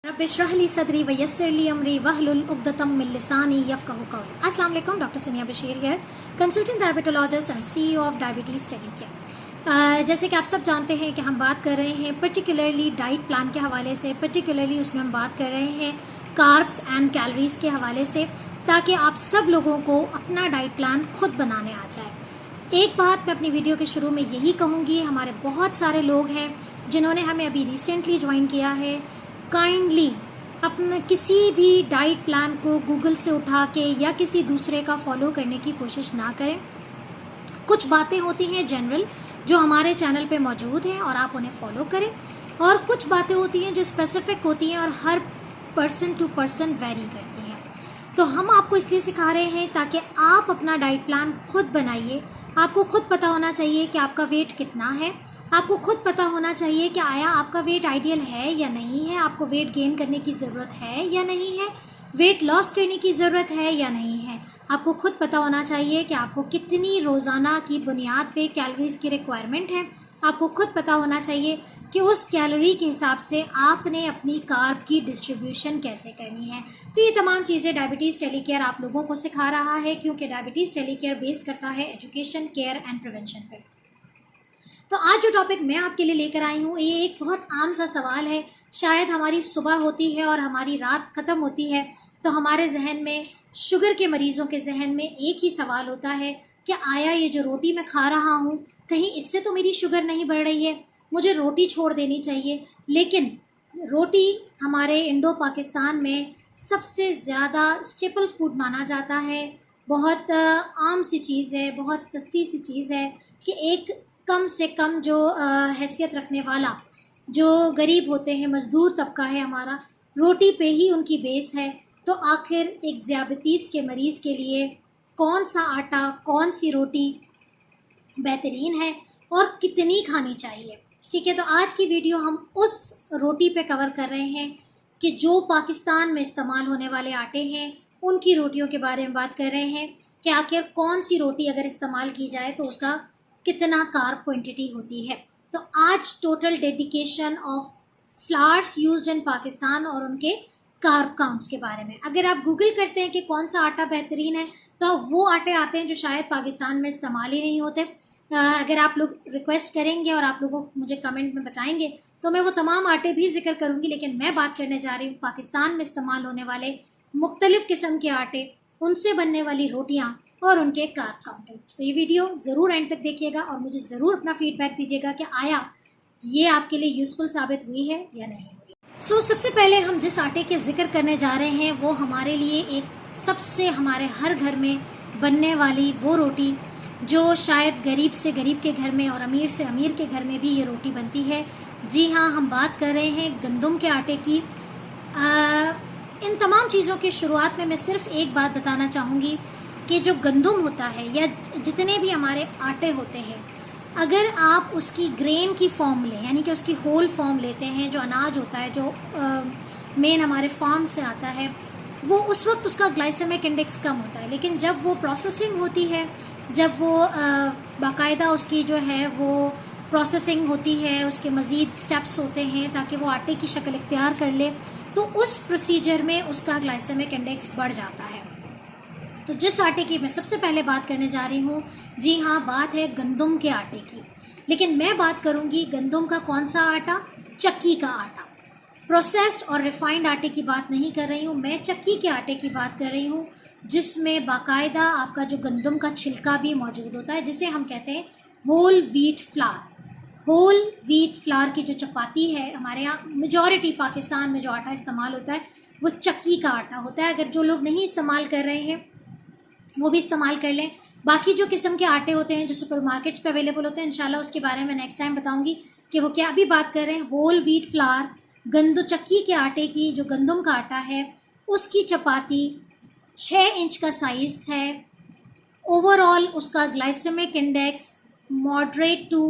Rabbi इश्रह ली सदरी व यस्सिर ली अमरी वहलुल उक़दतम मिन लिसानी यफ़क़हू क़ौली। अस्सलाम वालेकुम, डॉक्टर सनिया Bashir here, consultant diabetologist and CEO of diabetes टेलीकेयर। जैसे कि आप सब जानते हैं कि हम बात कर रहे हैं पर्टिकुलरली डाइट प्लान के हवाले से, पर्टिकुलरली उसमें हम बात कर रहे हैं कार्ब्स एंड कैलोरीज़ के हवाले से, ताकि आप सब लोगों को अपना डाइट प्लान खुद बनाने आ जाए। एक बात मैं अपनी वीडियो के शुरू में यही कहूँगी, हमारे बहुत सारे लोग हैं जिन्होंने हमें अभी रिसेंटली ज्वाइन किया है। काइंडली अपना किसी भी डाइट प्लान को गूगल से उठा के या किसी दूसरे का फॉलो करने की कोशिश ना करें। कुछ बातें होती हैं जनरल जो हमारे चैनल पे मौजूद हैं और आप उन्हें फॉलो करें, और कुछ बातें होती हैं जो स्पेसिफिक होती हैं और हर पर्सन टू पर्सन वेरी करती हैं। तो हम आपको इसलिए सिखा रहे हैं ताकि आप अपना डाइट प्लान खुद बनाइए। आपको खुद पता होना चाहिए कि आपका वेट कितना है, आपको खुद पता होना चाहिए कि आया आपका वेट आइडियल है या नहीं है, आपको वेट गेन करने की ज़रूरत है या नहीं है, वेट लॉस करने की ज़रूरत है या नहीं है। आपको खुद पता होना चाहिए कि आपको कितनी रोज़ाना की बुनियाद पे कैलोरीज़ की रिक्वायरमेंट है। आपको खुद पता होना चाहिए कि उस कैलोरी के हिसाब से आपने अपनी कार्ब की डिस्ट्रीब्यूशन कैसे करनी है। तो ये तमाम चीज़ें डायबिटीज़ टेलीकेयर आप लोगों को सिखा रहा है, क्योंकि डायबिटीज़ टेलीकेयर बेस करता है एजुकेशन, केयर एंड प्रिवेंशन पर। तो आज जो टॉपिक मैं आपके लिए लेकर आई हूँ, ये एक बहुत आम सा सवाल है। शायद हमारी सुबह होती है और हमारी रात ख़त्म होती है, तो हमारे जहन में, शुगर के मरीज़ों के जहन में एक ही सवाल होता है कि आया ये जो रोटी मैं खा रहा हूँ, कहीं इससे तो मेरी शुगर नहीं बढ़ रही है, मुझे रोटी छोड़ देनी चाहिए। लेकिन रोटी हमारे इंडो पाकिस्तान में सबसे ज़्यादा स्टेपल फूड माना जाता है। बहुत आम सी चीज़ है, बहुत सस्ती सी चीज़ है कि एक कम से कम जो हैसियत रखने वाला, जो गरीब होते हैं, मज़दूर तबका है हमारा, रोटी पे ही उनकी बेस है। तो आखिर एक ज़ियाबतीस के मरीज़ के लिए कौन सा आटा, कौन सी रोटी बेहतरीन है और कितनी खानी चाहिए, ठीक है। तो आज की वीडियो हम उस रोटी पे कवर कर रहे हैं कि जो पाकिस्तान में इस्तेमाल होने वाले आटे हैं, उनकी रोटियों के बारे में बात कर रहे हैं कि आखिर कौन सी रोटी अगर इस्तेमाल की जाए तो उसका कितना कार्ब क्वांटिटी होती है। तो आज total dedication of flowers used in Pakistan और उनके कार्ब काउंट्स के बारे में। अगर आप गूगल करते हैं कि कौन सा आटा बेहतरीन है, तो वो आटे आते हैं जो शायद पाकिस्तान में इस्तेमाल ही नहीं होते। अगर आप लोग रिक्वेस्ट करेंगे और आप लोगों को मुझे कमेंट में बताएंगे तो मैं वो तमाम आटे भी जिक्र करूँगी, लेकिन मैं बात करने जा रही हूँ पाकिस्तान में इस्तेमाल होने वाले मुख्तलिफ़ किस्म के आटे, उनसे बनने वाली रोटियाँ और उनके कार्ब काउंटिंग। तो ये वीडियो ज़रूर एंड तक देखिएगा और मुझे ज़रूर अपना फीडबैक दीजिएगा कि आया ये आपके लिए यूज़फुल साबित हुई है या नहीं हुई। सबसे पहले हम जिस आटे के ज़िक्र करने जा रहे हैं वो हमारे लिए एक सबसे हमारे हर घर में बनने वाली वो रोटी जो शायद गरीब से गरीब के घर में और अमीर से अमीर के घर में भी ये रोटी बनती है। जी हाँ, हम बात कर रहे हैं गंदम के आटे की। इन तमाम चीज़ों की शुरुआत में मैं सिर्फ एक बात बताना चाहूँगी कि जो गंदम होता है या जितने भी हमारे आटे होते हैं, अगर आप उसकी ग्रेन की फॉर्म लें, यानी कि उसकी होल फॉर्म लेते हैं, जो अनाज होता है जो मेन हमारे फार्म से आता है, वो उस वक्त उसका ग्लाइसेमिक इंडेक्स कम होता है। लेकिन जब वो प्रोसेसिंग होती है, जब वो बाकायदा उसकी जो है वो प्रोसेसिंग होती है, उसके मज़ीद स्टेप्स होते हैं ताकि वो आटे की शक्ल इख्तियार कर ले, तो उस प्रोसीजर में उसका ग्लाइसेमिक इंडेक्स बढ़ जाता है। तो जिस आटे की मैं सबसे पहले बात करने जा रही हूँ, जी हाँ, बात है गंदम के आटे की। लेकिन मैं बात करूँगी गंदम का कौन सा आटा, चक्की का आटा। प्रोसेस्ड और रिफाइंड आटे की बात नहीं कर रही हूँ, मैं चक्की के आटे की बात कर रही हूँ, जिसमें बाकायदा आपका जो गंदम का छिलका भी मौजूद होता है, जिसे हम कहते हैं whole wheat flour. Whole wheat flour की जो चपाती है, हमारे यहाँ मेजॉरिटी पाकिस्तान में जो आटा इस्तेमाल होता है वो चक्की का आटा होता है। अगर जो लोग नहीं इस्तेमाल कर रहे हैं वो भी इस्तेमाल कर लें। बाकी जो किस्म के आटे होते हैं जो सुपरमार्केट्स पे अवेलेबल होते हैं, इंशाल्लाह उसके बारे में नेक्स्ट टाइम बताऊंगी कि वो क्या। भी बात कर रहे हैं होल व्हीट फ्लावर, चक्की के आटे की। जो गंदम का आटा है उसकी चपाती 6 इंच का साइज़ है। ओवरऑल उसका glycaemic index moderate to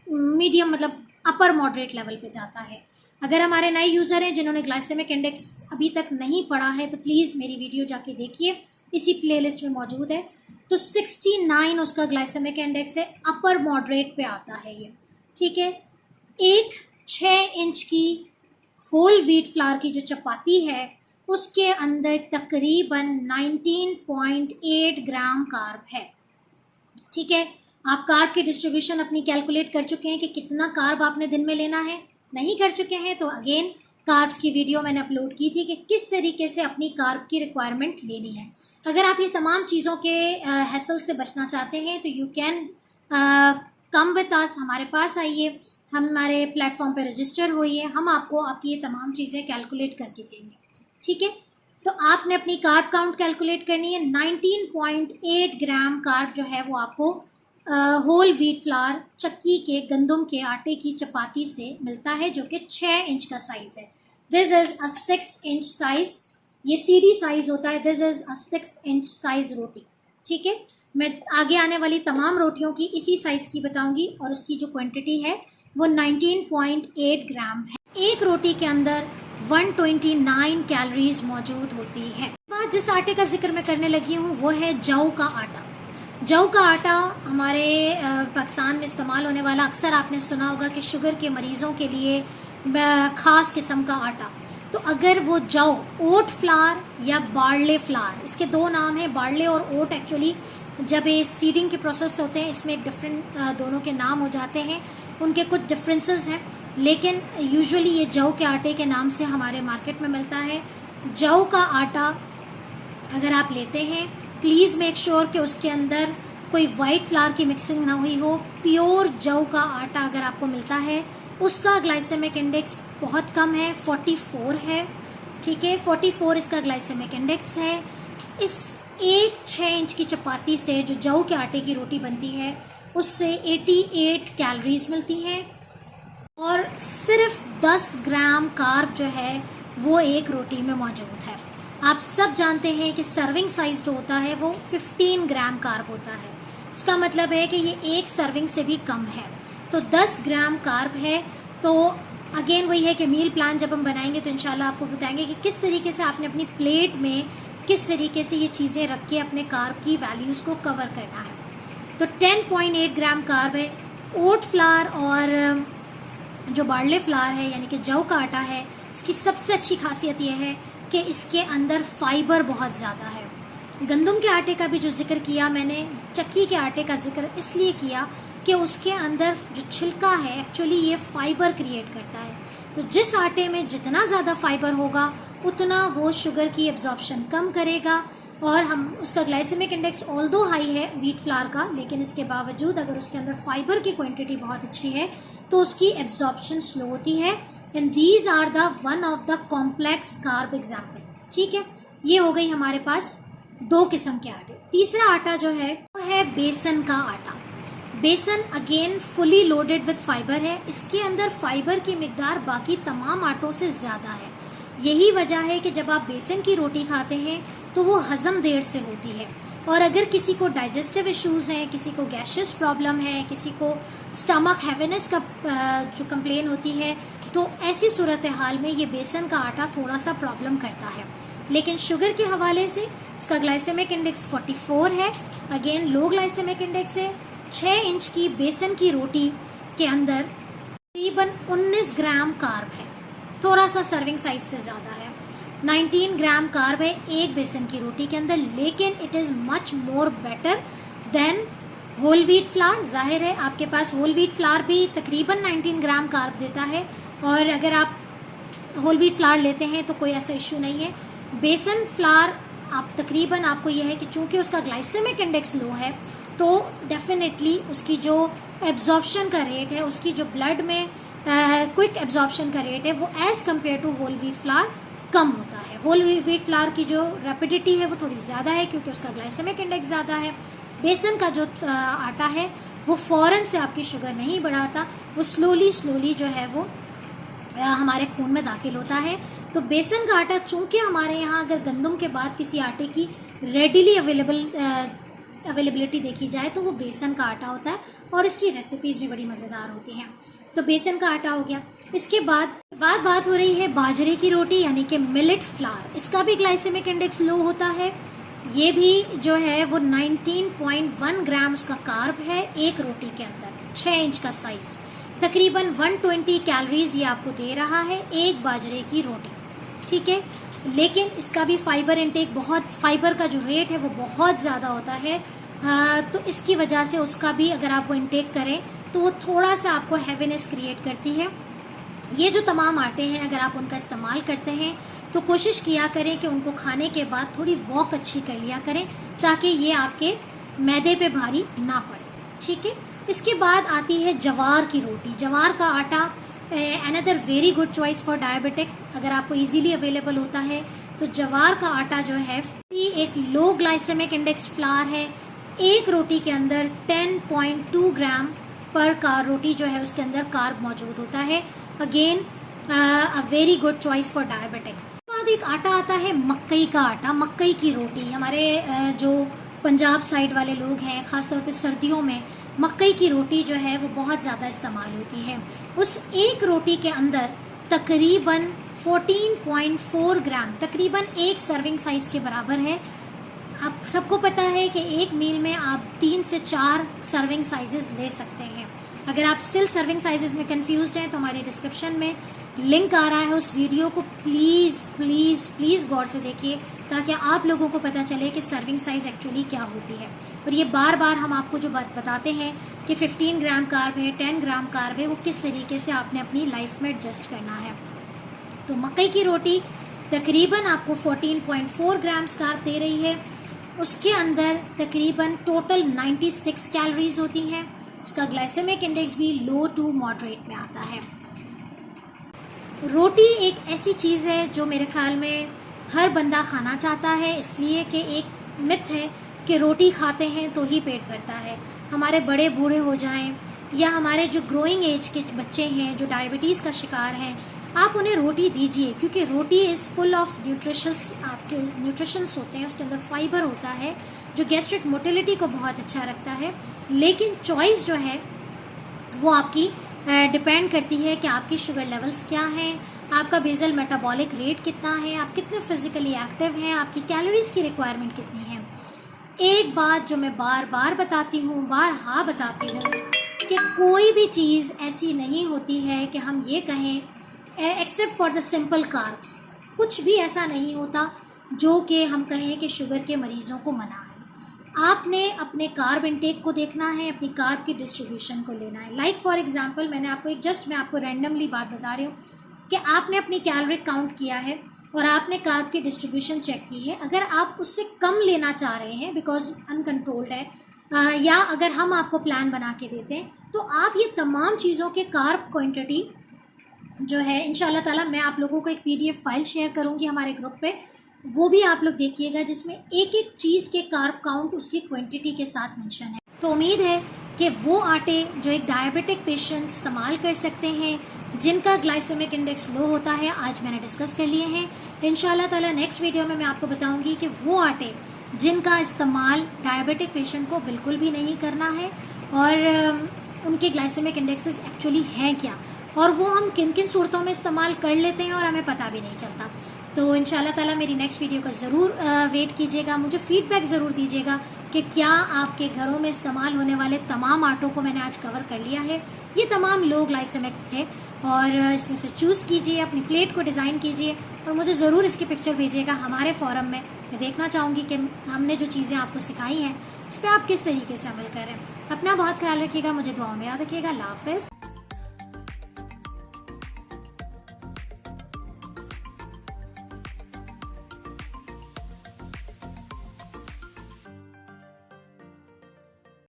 medium, मतलब अपर मॉडरेट लेवल पे जाता है। अगर हमारे नए यूज़र हैं जिन्होंने ग्लाइसेमिक इंडेक्स अभी तक नहीं पढ़ा है तो प्लीज़ मेरी वीडियो जाके देखिए, इसी प्लेलिस्ट में मौजूद है। तो 69 उसका ग्लाइसेमिक इंडेक्स है, अपर मॉडरेट पे आता है ये, ठीक है। एक 6 इंच की होल व्हीट फ्लावर की जो चपाती है उसके अंदर तकरीबन 19.8 ग्राम कार्ब है। ठीक है, आप कार्ब की डिस्ट्रीब्यूशन अपनी कैलकुलेट कर चुके हैं कि कितना कार्ब आपने दिन में लेना है? नहीं कर चुके हैं तो अगेन कार्ब्स की वीडियो मैंने अपलोड की थी कि किस तरीके से अपनी कार्ब की रिक्वायरमेंट लेनी है। अगर आप ये तमाम चीज़ों के हैसल से बचना चाहते हैं तो you can come with us, हमारे पास आइए, हमारे प्लेटफॉर्म पे रजिस्टर होइए, हम आपको आपकी ये तमाम चीज़ें कैलकुलेट करके देंगे। ठीक है, तो आपने अपनी कार्ब काउंट कैलकुलेट करनी है। 19.8 ग्राम कार्ब जो है वो आपको होल व्हीट फ्लावर चक्की के गंदम के आटे की चपाती से मिलता है, जो कि 6 इंच का साइज़ है। This is a 6 inch size, ये CD साइज़ होता है। This is a 6 inch size roti. ठीक है, मैं आगे आने वाली तमाम रोटियों की इसी साइज़ की बताऊंगी और उसकी जो क्वांटिटी है वो 19.8 ग्राम है। एक रोटी के अंदर 129 कैलोरीज मौजूद होती है। बात जिस आटे का जिक्र मैं करने लगी हूँ वो है जौ का आटा। जौ का आटा हमारे पाकिस्तान में इस्तेमाल होने वाला, अक्सर आपने सुना होगा कि शुगर के मरीज़ों के लिए ख़ास किस्म का आटा। तो अगर वो जौ, ओट फ्लावर या बार्ले फ्लावर, इसके दो नाम हैं, बार्ले और ओट। एक्चुअली जब ये सीडिंग के प्रोसेस होते हैं इसमें एक डिफरेंट दोनों के नाम हो जाते हैं, उनके कुछ डिफरेंसेस हैं, लेकिन यूजुअली ये जौ के आटे के नाम से हमारे मार्केट में मिलता है। जौ का आटा अगर आप लेते हैं, प्लीज़ मेक श्योर कि उसके अंदर कोई वाइट फ्लावर की मिक्सिंग ना हुई हो। प्योर जौ का आटा अगर आपको मिलता है उसका ग्लाइसेमिक इंडेक्स बहुत कम है, 44 है। ठीक है, 44 इसका ग्लाइसेमिक इंडेक्स है। इस एक 6 इंच की चपाती से जो जौ के आटे की रोटी बनती है उससे 88 कैलोरीज मिलती हैं और सिर्फ 10 ग्राम कार्ब जो है वो एक रोटी में मौजूद है। आप सब जानते हैं कि सर्विंग साइज़ जो होता है वो 15 ग्राम कार्ब होता है। इसका मतलब है कि ये एक सर्विंग से भी कम है, तो 10 ग्राम कार्ब है। तो अगेन वही है कि मील प्लान जब हम बनाएंगे तो इंशाल्लाह आपको बताएंगे कि किस तरीके से आपने अपनी प्लेट में किस तरीके से ये चीज़ें रख के अपने कार्ब की वैल्यूज़ को कवर करना है। तो 10.8 ग्राम कार्ब है। ओट फ्लावर और जो बार्ले फ्लावर है यानी कि जौ का आटा है, इसकी सबसे अच्छी खासियत यह है कि इसके अंदर फाइबर बहुत ज़्यादा है। गंदम के आटे का भी जो जिक्र किया मैंने, चक्की के आटे का जिक्र इसलिए किया कि उसके अंदर जो छिलका है एक्चुअली ये फाइबर क्रिएट करता है। तो जिस आटे में जितना ज़्यादा फाइबर होगा उतना वो शुगर की एब्जॉर्प्शन कम करेगा और हम उसका ग्लाइसेमिक इंडेक्स ऑल्दो हाई है व्हीट फ्लावर का, लेकिन इसके बावजूद अगर उसके अंदर फाइबर की क्वांटिटी बहुत अच्छी है तो उसकी एब्जॉर्प्शन स्लो होती है। And these are the one of the complex carb example. ठीक है, ये हो गई हमारे पास दो किस्म के आटे। तीसरा आटा जो है वो है बेसन का आटा। बेसन again fully loaded with fibre है। इसके अंदर फाइबर की मिकदार बाकी तमाम आटों से ज़्यादा है। यही वजह है कि जब आप बेसन की रोटी खाते हैं तो वो हज़म देर से होती है। और अगर किसी को डाइजेस्टिव इश्यूज़ हैं, किसी को गैशियस प्रॉब्लम है, किसी को स्टमक हैवीनेस का जो कंप्लेन होती है, तो ऐसी सूरत हाल में ये बेसन का आटा थोड़ा सा प्रॉब्लम करता है। लेकिन शुगर के हवाले से इसका ग्लाइसेमिक इंडेक्स 44 है, अगेन लो ग्लाइसेमिक इंडेक्स है। 6 इंच की बेसन की रोटी के अंदर तकरीबन 19 ग्राम कार्ब है, थोड़ा सा सर्विंग साइज से ज़्यादा है। 19 ग्राम कार्ब है एक बेसन की रोटी के अंदर, लेकिन it is much more better than whole wheat flour. जाहिर है आपके पास होल व्हीट फ्लावर भी तकरीबन 19 ग्राम कार्ब देता है, और अगर आप होल व्हीट फ्लावर लेते हैं तो कोई ऐसा इशू नहीं है। बेसन फ्लावर आप तकरीबन, आपको यह है कि चूँकि उसका ग्लाइसेमिक इंडेक्स लो है तो डेफिनेटली उसकी जो एब्जॉर्प्शन का रेट है, उसकी जो ब्लड में क्विक एब्जॉर्प्शन का रेट है वो as compare to whole wheat flour कम होता है। होल व्हीट फ्लावर की जो रैपिडिटी है वो थोड़ी ज़्यादा है क्योंकि उसका ग्लाइसेमिक इंडेक्स ज़्यादा है। बेसन का जो आटा है वो फ़ौरन से आपकी शुगर नहीं बढ़ाता, वो स्लोली जो है वो हमारे खून में दाखिल होता है। तो बेसन का आटा, चूँकि हमारे यहाँ अगर गंदम के बाद किसी आटे की रेडिली अवेलेबिलिटी देखी जाए तो वो बेसन का आटा होता है और इसकी रेसिपीज़ भी बड़ी मज़ेदार होती हैं। तो बेसन का आटा हो गया। इसके बाद बात हो रही है बाजरे की रोटी यानी कि मिलेट फ्लावर। इसका भी ग्लाइसेमिक इंडेक्स लो होता है। ये भी जो है वो 19.1 ग्राम उसका कार्ब है एक रोटी के अंदर, 6 इंच का साइज़। तकरीबन 120 कैलोरीज ये आपको दे रहा है एक बाजरे की रोटी, ठीक है। लेकिन इसका भी फाइबर इनटेक बहुत, फाइबर का जो रेट है वो बहुत ज़्यादा होता है, तो इसकी वजह से उसका भी अगर आप वो इनटेक करें तो वो थोड़ा सा आपको हैवीनेस क्रिएट करती है। ये जो तमाम आटे हैं अगर आप उनका इस्तेमाल करते हैं तो कोशिश किया करें कि उनको खाने के बाद थोड़ी वॉक अच्छी कर लिया करें ताकि ये आपके मैदे पे भारी ना पड़े, ठीक है। इसके बाद आती है जवार की रोटी। जवार का आटा another very good choice for diabetic, अगर आपको इजीली अवेलेबल होता है तो जवार का आटा जो है एक लो ग्लाइसेमिक इंडेक्स फ्लावर है। एक रोटी के अंदर 10.2 ग्राम पर कार रोटी जो है उसके अंदर कार्ब मौजूद होता है। Again a very good choice for diabetic. बाद एक आटा आता है मकई का आटा, मकई की रोटी। हमारे जो पंजाब साइड वाले लोग हैं ख़ासतौर पे सर्दियों में मकई की रोटी जो है वो बहुत ज़्यादा इस्तेमाल होती है। उस एक रोटी के अंदर तकरीबन 14.4 ग्राम, तकरीबन एक सर्विंग साइज़ के बराबर है। आप सबको पता है कि एक मील में आप 3 से 4 सर्विंग साइजेस ले सकते हैं। अगर आप स्टिल सर्विंग साइजेस में कंफ्यूज्ड हैं तो हमारे डिस्क्रिप्शन में लिंक आ रहा है, उस वीडियो को प्लीज़ प्लीज़ प्लीज़ गौर से देखिए ताकि आप लोगों को पता चले कि सर्विंग साइज़ एक्चुअली क्या होती है। और ये बार बार हम आपको जो बात बताते हैं कि 15 ग्राम कार्ब है, 10 ग्राम कार्ब है, वो किस तरीके से आपने अपनी लाइफ में एडजस्ट करना है। तो मकई की रोटी तकरीबन आपको 14.4 ग्राम्स कार्ब दे रही है। उसके अंदर तकरीबन टोटल 96 कैलोरीज होती हैं। उसका ग्लाइसेमिक इंडेक्स भी लो टू मॉडरेट में आता है। रोटी एक ऐसी चीज़ है जो मेरे ख्याल में हर बंदा खाना चाहता है, इसलिए कि एक मिथ है कि रोटी खाते हैं तो ही पेट भरता है। हमारे बड़े बूढ़े हो जाएं या हमारे जो ग्रोइंग एज के बच्चे हैं जो डायबिटीज़ का शिकार हैं, आप उन्हें रोटी दीजिए क्योंकि रोटी इज़ फुल ऑफ न्यूट्रिशंस, आपके न्यूट्रिशंस होते हैं, उसके अंदर फाइबर होता है जो गैस्ट्रिक मोटिलिटी को बहुत अच्छा रखता है। लेकिन चॉइस जो है वो आपकी डिपेंड करती है कि आपकी शुगर लेवल्स क्या हैं, आपका बेसल मेटाबॉलिक रेट कितना है, आप कितने फिज़िकली एक्टिव हैं, आपकी कैलोरीज़ की रिक्वायरमेंट कितनी है। एक बात जो मैं बार बार बताती हूँ, बारहा बताती हूँ कि कोई भी चीज़ ऐसी नहीं होती है कि हम ये कहें except for the simple carbs, कुछ भी ऐसा नहीं होता जो कि हम कहें कि शुगर के मरीज़ों को मना है। आपने अपने कार्ब इंटेक को देखना है, अपनी कार्ब की डिस्ट्रीब्यूशन को लेना है। लाइक फॉर एग्जांपल मैंने आपको मैं आपको रैंडमली बात बता रही हूँ कि आपने अपनी कैलोरी काउंट किया है और आपने कार्ब की डिस्ट्रीब्यूशन चेक की है। अगर आप उससे कम लेना चाह रहे हैं बिकॉज अनकंट्रोल्ड है, या अगर हम आपको प्लान बना के देते हैं तो आप ये तमाम चीज़ों के कार्ब क्वांटिटी जो है इंशाल्लाह ताला मैं आप लोगों को एक PDF फाइल शेयर करूँगी हमारे ग्रुप पे, वो भी आप लोग देखिएगा जिसमें एक एक चीज़ के कार्ब काउंट उसकी क्वांटिटी के साथ मेंशन है। तो उम्मीद है कि वो आटे जो एक डायबिटिक पेशेंट इस्तेमाल कर सकते हैं जिनका ग्लाइसेमिक इंडेक्स लो होता है, आज मैंने डिस्कस कर लिए हैं। इंशाल्लाह ताला नेक्स्ट वीडियो में मैं आपको बताऊंगी कि वो आटे जिनका इस्तेमाल डायबिटिक पेशेंट को बिल्कुल भी नहीं करना है और उनके ग्लाइसेमिक इंडेक्सेस एक्चुअली हैं क्या, और वो हम किन किन सूरतों में इस्तेमाल कर लेते हैं और हमें पता भी नहीं चलता। तो इंशाल्लाह ताला मेरी नेक्स्ट वीडियो का ज़रूर वेट कीजिएगा, मुझे फ़ीडबैक ज़रूर दीजिएगा कि क्या आपके घरों में इस्तेमाल होने वाले तमाम आटों को मैंने आज कवर कर लिया है। ये तमाम लो ग्लाइसेमिक थे और इसमें से चूज़ कीजिए, अपनी प्लेट को डिज़ाइन कीजिए और मुझे ज़रूर इसकी पिक्चर भेजिएगा हमारे फोरम में। मैं देखना चाहूँगी कि हमने जो चीज़ें आपको सिखाई हैं उस पर आप किस तरीके से अमल कर रहे हैं। अपना बहुत ख्याल रखिएगा, मुझे दुआओं में याद रखिएगा। अल्लाह हाफ़िज़।